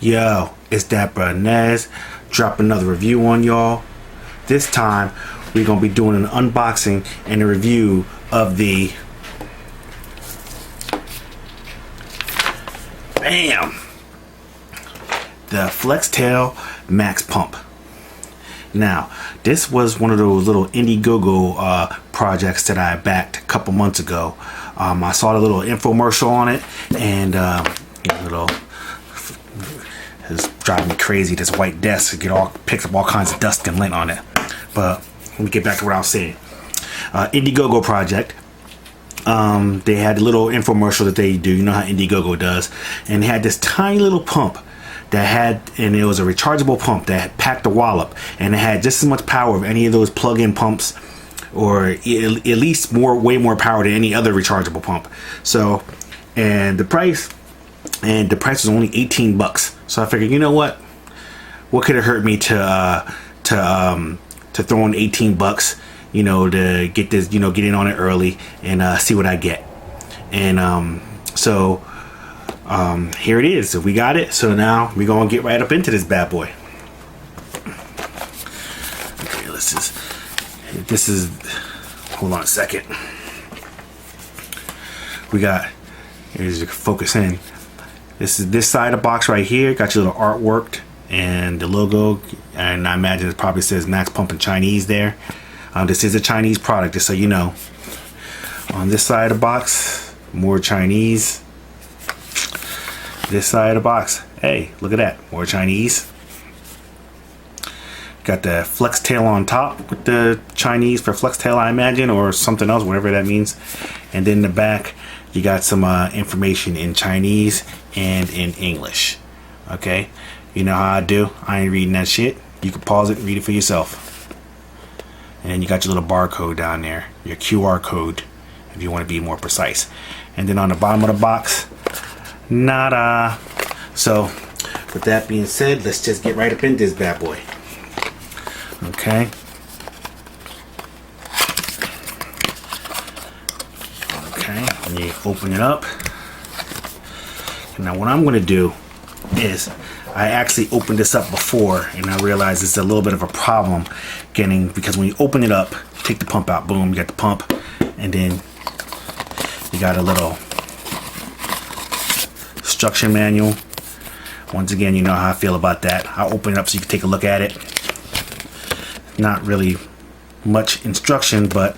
Yo, it's that Nez. Drop another review on y'all. This time, we're gonna be doing an unboxing and a review of the the Flextail Max Pump. Now, this was one of those little Indigogo projects that I backed a couple months ago. I saw the little infomercial on it, and it's driving me crazy. This white desk picks up all kinds of dust and lint on it. But let me get back to what I was saying. Indigogo project. They had a little infomercial that they do. You know how Indigogo does, and they had this tiny little pump and it was a rechargeable pump that packed a wallop, and it had just as much power of any of those plug-in pumps, or at least way more power than any other rechargeable pump. So, and the price was only $18. So I figured, you know what could it hurt me to throw in $18, to get this, get in on it early and see what I get. And here it is. So we got it. So now we're gonna get right up into this bad boy. Okay, this is hold on a second. Here's your focus in. This is this side of the box right here. Got your little artwork and the logo, and I imagine it probably says Max Pump in Chinese there. This is a Chinese product, just so you know. On this side of the box, more Chinese. This side of the box, hey, look at that, more Chinese. Got the Flextail on top with the Chinese for Flextail, I imagine, or something else, whatever that means. And then in the back, you got some information in Chinese and in English. Okay, you know how I do. I ain't reading that shit. You can pause it and read it for yourself. And then you got your little barcode down there, your QR code, if you want to be more precise. And then on the bottom of the box, nada. So, with that being said, let's just get right up in this bad boy. Okay. Okay, and you open it up. Now what I'm going to do is, I actually opened this up before and I realized it's a little bit of a problem because when you open it up, take the pump out, boom, you got the pump, and then you got a little instruction manual. Once again, you know how I feel about that. I'll open it up so you can take a look at it. Not really much instruction, but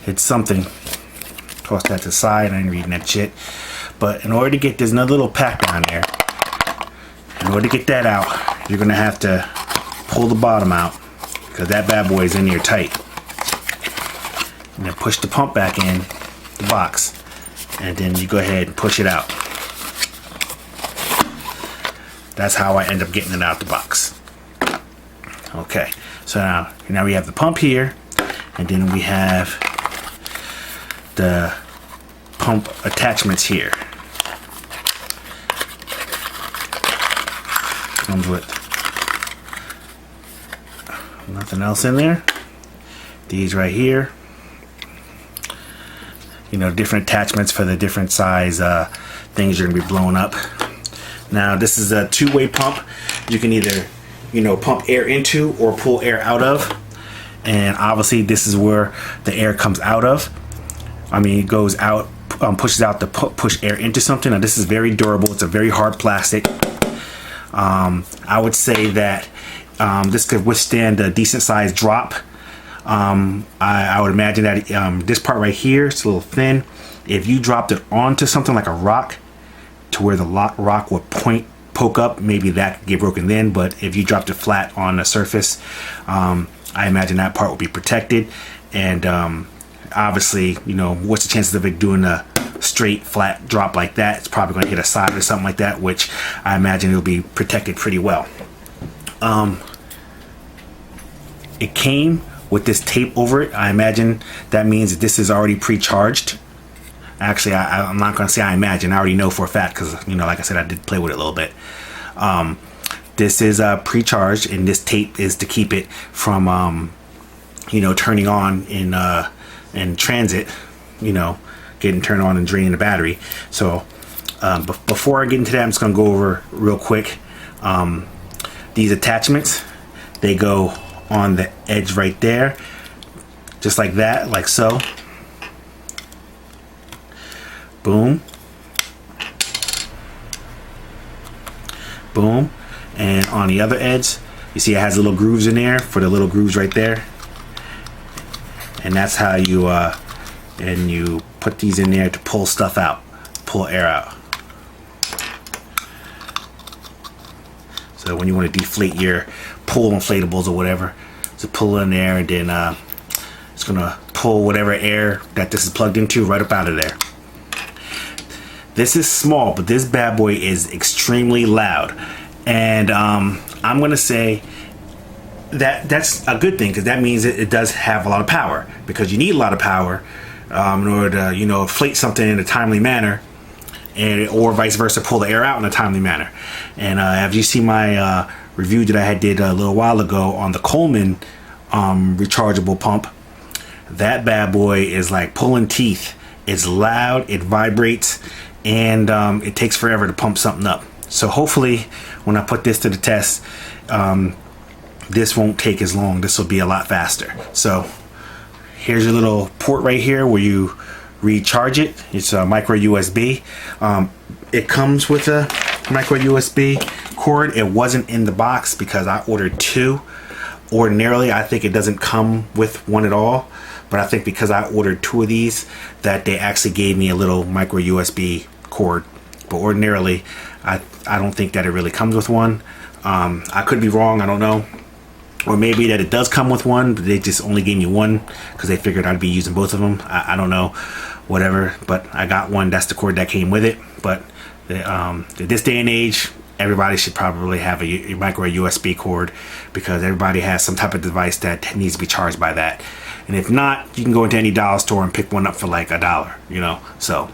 it's something. Toss that to the side. I ain't reading that shit. But in order to get, there's another little pack down there. In order to get that out, you're gonna have to pull the bottom out, because that bad boy is in there tight. And then push the pump back in the box, and then you go ahead and push it out. That's how I end up getting it out the box. Okay, so now we have the pump here, and then we have the pump attachments here. Comes with nothing else in there. These right here, different attachments for the different size things you're gonna be blowing up. Now this is a two-way pump. You can either pump air into or pull air out of, and obviously this is where the air comes out of. It goes out, pushes out to push air into something. Now this is very durable. It's a very hard plastic. I would say that this could withstand a decent sized drop. I would imagine that this part right here, it's a little thin. If you dropped it onto something like a rock, to where the rock would poke up, maybe that could get broken then. But if you dropped it flat on the surface, I imagine that part would be protected. And obviously, what's the chances of it doing a straight flat drop like that? It's probably going to hit a side or something like that, which I imagine it'll be protected pretty well. It came with this tape over it. I imagine that means that this is already pre-charged. Actually, I'm not going to say I imagine. I already know for a fact, because like I said, I did play with it a little bit. This is pre-charged, and this tape is to keep it from turning on in transit, getting turned on and draining the battery. So Before I get into that, I'm just gonna go over real quick. These attachments, they go on the edge right there, just like that, like so. Boom. Boom. And on the other edge, you see it has little grooves in there for the little grooves right there. And that's how you and you put these in there to pull stuff out, pull air out. So when you want to deflate your pool inflatables or whatever, so pull in there, and then it's gonna pull whatever air that this is plugged into right up out of there. This is small, but this bad boy is extremely loud, and I'm gonna say that that's a good thing, because that means it does have a lot of power, because you need a lot of power in order to, you know, inflate something in a timely manner, and or vice versa, pull the air out in a timely manner. And have you seen my review that I did a little while ago on the Coleman rechargeable pump? That bad boy is like pulling teeth. It's loud, it vibrates, and it takes forever to pump something up. So hopefully when I put this to the test, this won't take as long. This will be a lot faster. So here's your little port right here where you recharge it. It's a micro USB. It comes with a micro USB cord. It wasn't in the box because I ordered two. Ordinarily, I think it doesn't come with one at all, but I think because I ordered two of these, that they actually gave me a little micro USB cord. But ordinarily, I don't think that it really comes with one. I could be wrong, I don't know. Or maybe that it does come with one, but they just only gave me one because they figured I'd be using both of them. I don't know, whatever. But I got one. That's the cord that came with it. But this day and age, everybody should probably have a micro USB cord, because everybody has some type of device that needs to be charged by that. And if not, you can go into any dollar store and pick one up for like $1, you know. So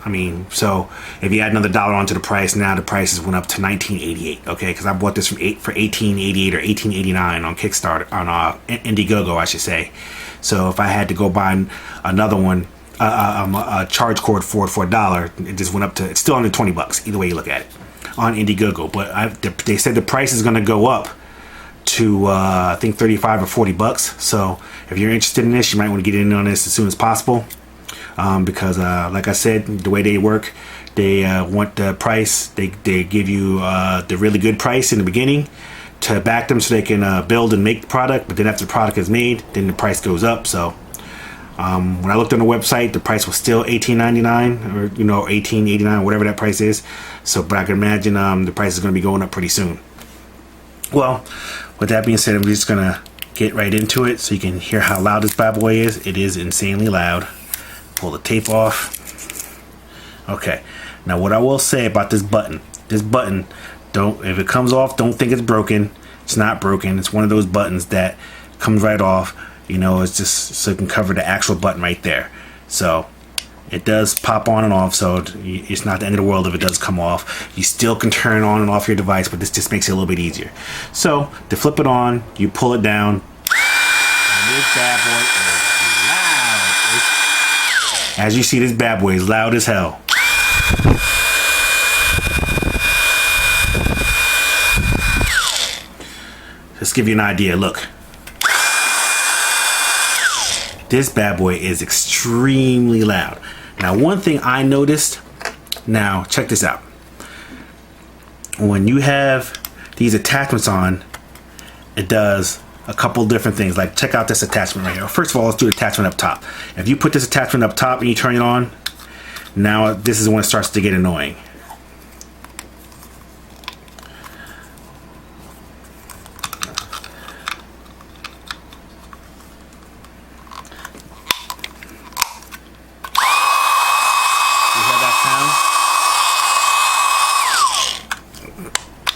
I mean, so if you add another $1 onto the price, now the prices went up to $19.88. Okay, because I bought this for $18.88 or $18.89 on Kickstarter, on Indiegogo, I should say. So if I had to go buy another one, a charge cord for $1, it just went up to, it's still under $20. Either way you look at it on Indiegogo. But they said the price is going to go up to I think $35 or $40. So if you're interested in this, you might want to get in on this as soon as possible. Because like I said, the way they work, they want the price, they give you the really good price in the beginning to back them so they can build and make the product. But then after the product is made, then the price goes up. So when I looked on the website, the price was still $18.99 or, you know, $18.89, whatever that price is. So but I can imagine the price is going to be going up pretty soon. Well, with that being said, I'm just going to get right into it so you can hear how loud this bad boy is. It is insanely loud. Pull the tape off. Okay, now what I will say about this button, don't, if it comes off, don't think it's broken. It's not broken. It's one of those buttons that comes right off. You know, it's just so it can cover the actual button right there. So it does pop on and off, so it's not the end of the world if it does come off. You still can turn on and off your device, but this just makes it a little bit easier. So to flip it on, you pull it down, and this bad boy is loud. As you see, this bad boy is loud as hell. Let's give you an idea. Look. This bad boy is extremely loud. Now, one thing I noticed, now check this out. When you have these attachments on, it does a couple different things. Like, check out this attachment right here. First of all, let's do the attachment up top. If you put this attachment up top and you turn it on, now this is when it starts to get annoying. You hear that sound?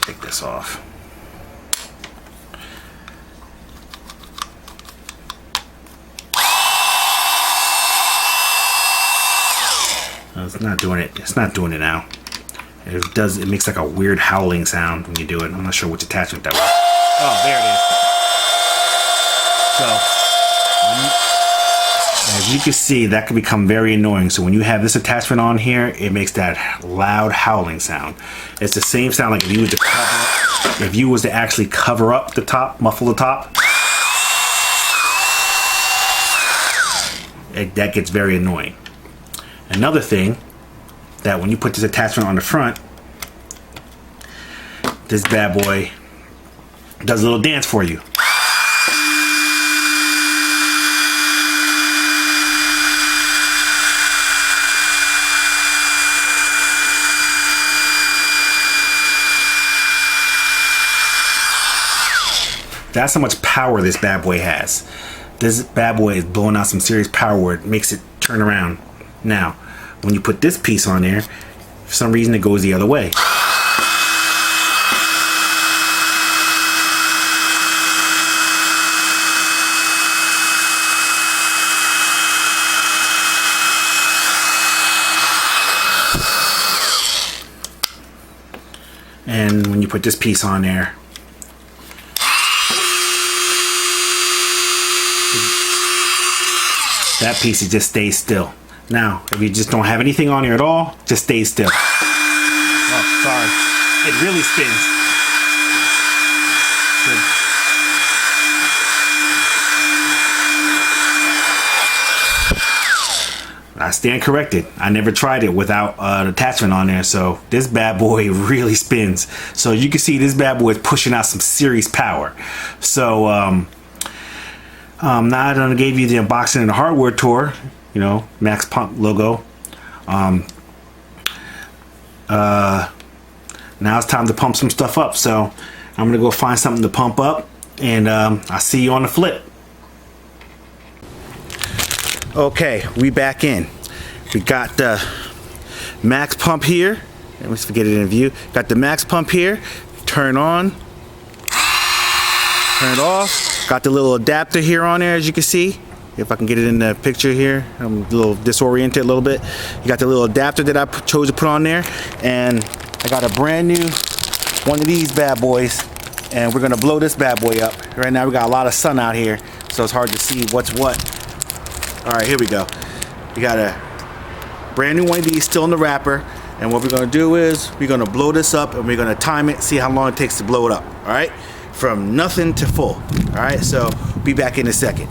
Take this off. It's not doing it. It's not doing it now. It does. It makes like a weird howling sound when you do it. I'm not sure which attachment that was. Oh, there it is. So As you can see, that can become very annoying. So when you have this attachment on here, it makes that loud howling sound. It's the same sound like if you was to actually cover up the top, muffle the top. That gets very annoying. Another thing, that when you put this attachment on the front, this bad boy does a little dance for you. That's how much power this bad boy has. This bad boy is blowing out some serious power where it makes it turn around. Now, when you put this piece on there, for some reason it goes the other way. And when you put this piece on there, that piece, it just stays still. Now, if you just don't have anything on here at all, just stay still. Oh, sorry. It really spins. Good. I stand corrected. I never tried it without an attachment on there, so this bad boy really spins. So you can see this bad boy is pushing out some serious power. So, now I done gave you the unboxing and the hardware tour, you know, Max Pump logo. Now it's time to pump some stuff up. So I'm gonna go find something to pump up, and I'll see you on the flip. Okay, we back in. We got the Max Pump here. Let me get it in view. Got the Max Pump here. Turn on. Turn it off. Got the little adapter here on there, as you can see. If I can get it in the picture here. I'm a little disoriented a little bit. You got the little adapter that I chose to put on there. And I got a brand new one of these bad boys. And we're gonna blow this bad boy up. Right now we got a lot of sun out here, so it's hard to see what's what. All right, here we go. We got a brand new one of these still in the wrapper. And what we're gonna do is we're gonna blow this up and we're gonna time it, see how long it takes to blow it up, all right? From nothing to full. All right, so be back in a second.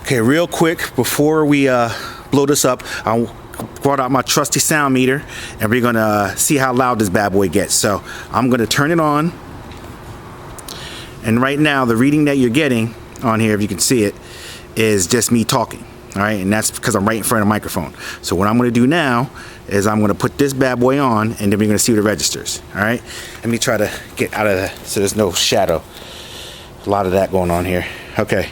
Okay, real quick before we blow this up, I brought out my trusty sound meter, and we're gonna see how loud this bad boy gets. So I'm gonna turn it on, and right now the reading that you're getting on here, if you can see it, is just me talking. All right, and that's because I'm right in front of the microphone. So what I'm gonna do now is I'm gonna put this bad boy on, and then we're gonna see what it registers. All right, let me try to get out of that so there's no shadow. A lot of that going on here. Okay,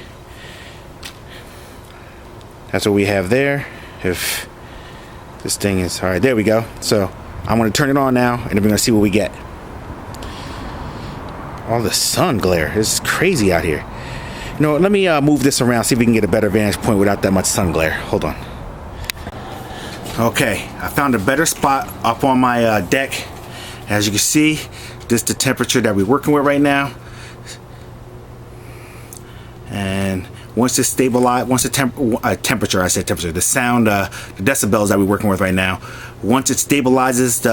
that's what we have there. If this thing is all right, there we go. So I'm gonna turn it on now, and then we're gonna see what we get. All the sun glare, it's crazy out here. You know, let me move this around, see if we can get a better vantage point without that much sun glare. Hold on. Okay, I found a better spot up on my deck. As you can see, this is the temperature that we're working with right now. And once it's stabilized, once the temperature, I said temperature, the sound, the decibels that we're working with right now, once it stabilizes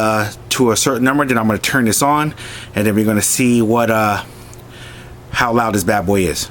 to a certain number, then I'm going to turn this on, and then we're going to see what, how loud this bad boy is.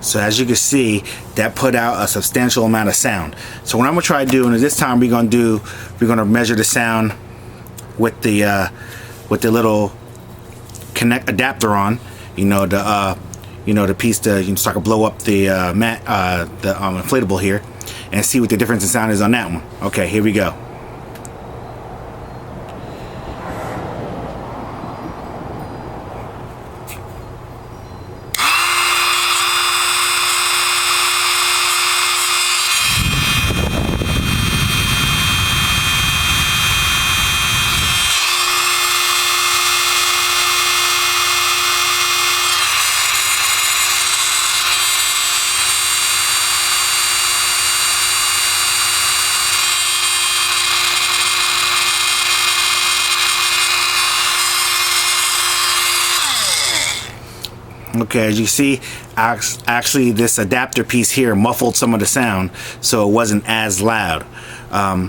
So as you can see, that put out a substantial amount of sound. So what I'm gonna try doing is this time we're gonna measure the sound with the little connect adapter on, you know, the piece to, you can start to blow up the inflatable here, and see what the difference in sound is on that one. Okay, here we go. Okay, as you see, actually this adapter piece here muffled some of the sound, so it wasn't as loud.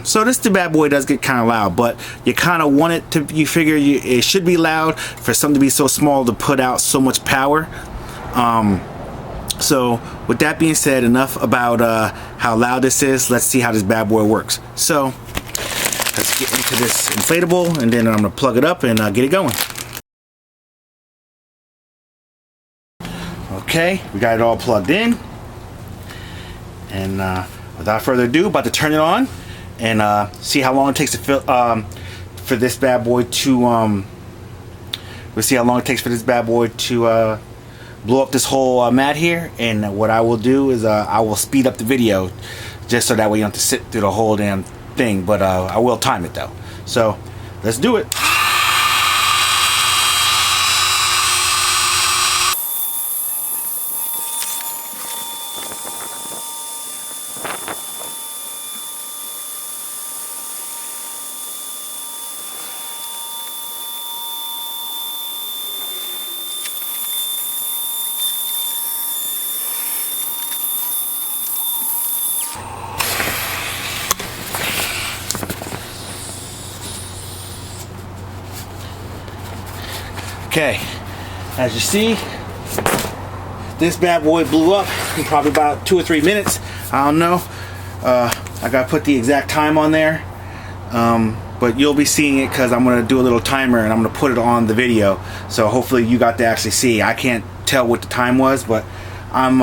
So the bad boy does get kind of loud, but you kind of want it to, you figure it should be loud for something to be so small to put out so much power. So with that being said, enough about how loud this is. Let's see how this bad boy works. So let's get into this inflatable, and then I'm going to plug it up and get it going. Okay, we got it all plugged in, and without further ado, about to turn it on and see how long it takes to fill for this bad boy to we'll see how long it takes for this bad boy to blow up this whole mat here. And what I will do is I will speed up the video just so that way you don't have to sit through the whole damn thing, but I will time it though. So let's do it. Okay, as you see, this bad boy blew up in probably about 2 or 3 minutes. I don't know. I gotta put the exact time on there, but you'll be seeing it because I'm gonna do a little timer and I'm gonna put it on the video. So hopefully you got to actually see. I can't tell what the time was, but I'm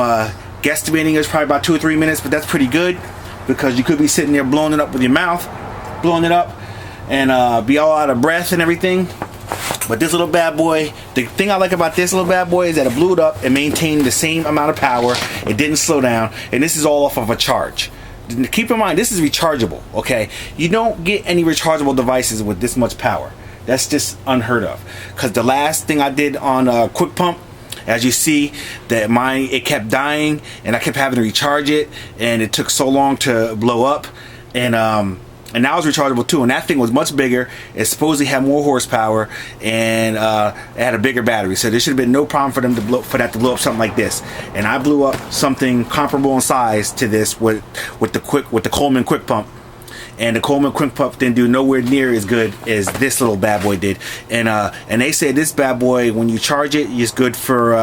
guesstimating it was probably about 2 or 3 minutes. But that's pretty good because you could be sitting there blowing it up with your mouth, blowing it up, and be all out of breath and everything. But this little bad boy, the thing I like about this little bad boy is that it blew it up and maintained the same amount of power. It didn't slow down, and this is all off of a charge. Keep in mind, this is rechargeable, okay? You don't get any rechargeable devices with this much power. That's just unheard of. Because the last thing I did on Quick Pump, as you see, that it kept dying, and I kept having to recharge it, and it took so long to blow up, and now it's rechargeable too, and that thing was much bigger. It supposedly had more horsepower, and it had a bigger battery. So there should have been no problem for them to that to blow up something like this. And I blew up something comparable in size to this with the Coleman Quick Pump. And the Coleman Quick Pump didn't do nowhere near as good as this little bad boy did. And they say this bad boy, when you charge it, is good for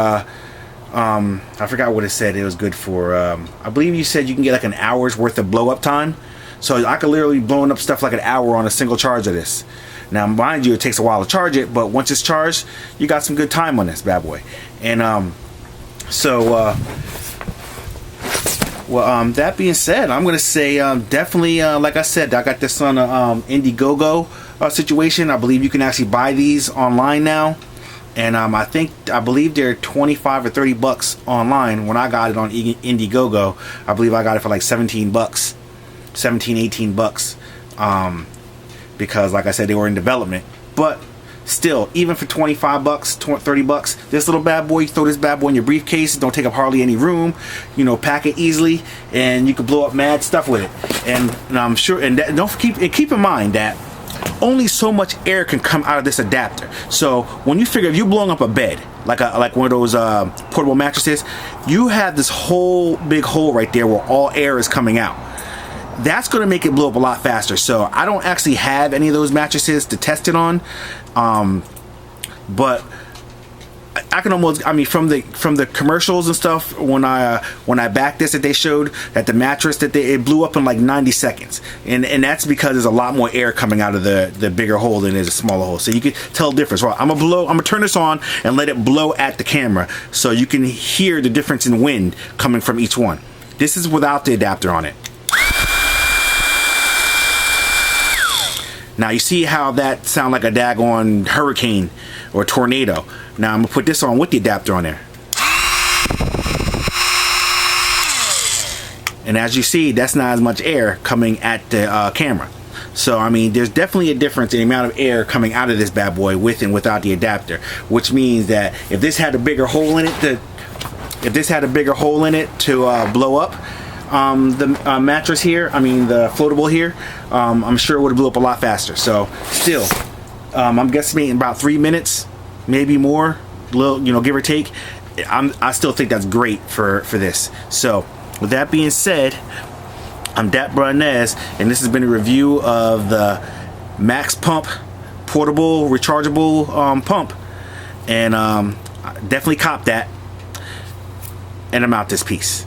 I forgot what it said. It was good for I believe you said you can get like an hour's worth of blow up time. So I could literally be blowing up stuff like an hour on a single charge of this. Now, mind you, it takes a while to charge it, but once it's charged, you got some good time on this bad boy. And that being said, I'm gonna say definitely, like I said, I got this on a Indigogo situation. I believe you can actually buy these online now, and I believe they're 25 or 30 bucks online. When I got it on Indigogo, I believe I got it for like 17 bucks. 17, 18 bucks, because like I said, they were in development. But still, even for 25 bucks, 30 bucks, this little bad boy, you throw this bad boy in your briefcase, don't take up hardly any room, you know, pack it easily, and you can blow up mad stuff with it. And I'm sure, and keep in mind that only so much air can come out of this adapter. So when you figure, if you're blowing up a bed, like one of those portable mattresses, you have this whole big hole right there where all air is coming out. That's going to make it blow up a lot faster. So I don't actually have any of those mattresses to test it on, but I can almost, I mean, from the commercials and stuff, when I backed this, that they showed that the mattress that it blew up in like 90 seconds, and that's because there's a lot more air coming out of the bigger hole than there's a smaller hole. So you can tell the difference. Well, I'm gonna turn this on and let it blow at the camera so you can hear the difference in wind coming from each one. This is without the adapter on it. Now you see how that sound like a daggone hurricane or tornado. Now I'm gonna put this on with the adapter on there. And as you see, that's not as much air coming at the camera. So I mean, there's definitely a difference in the amount of air coming out of this bad boy with and without the adapter. Which means that if this had a bigger hole in it to blow up, the mattress here, I mean the floatable here, I'm sure it would have blew up a lot faster. So still, I'm guessing in about 3 minutes, maybe more, little, give or take. I still think that's great for this. So with that being said, I'm Dat Brunez, and this has been a review of the Max Pump portable rechargeable pump, and definitely cop that. And I'm out this piece.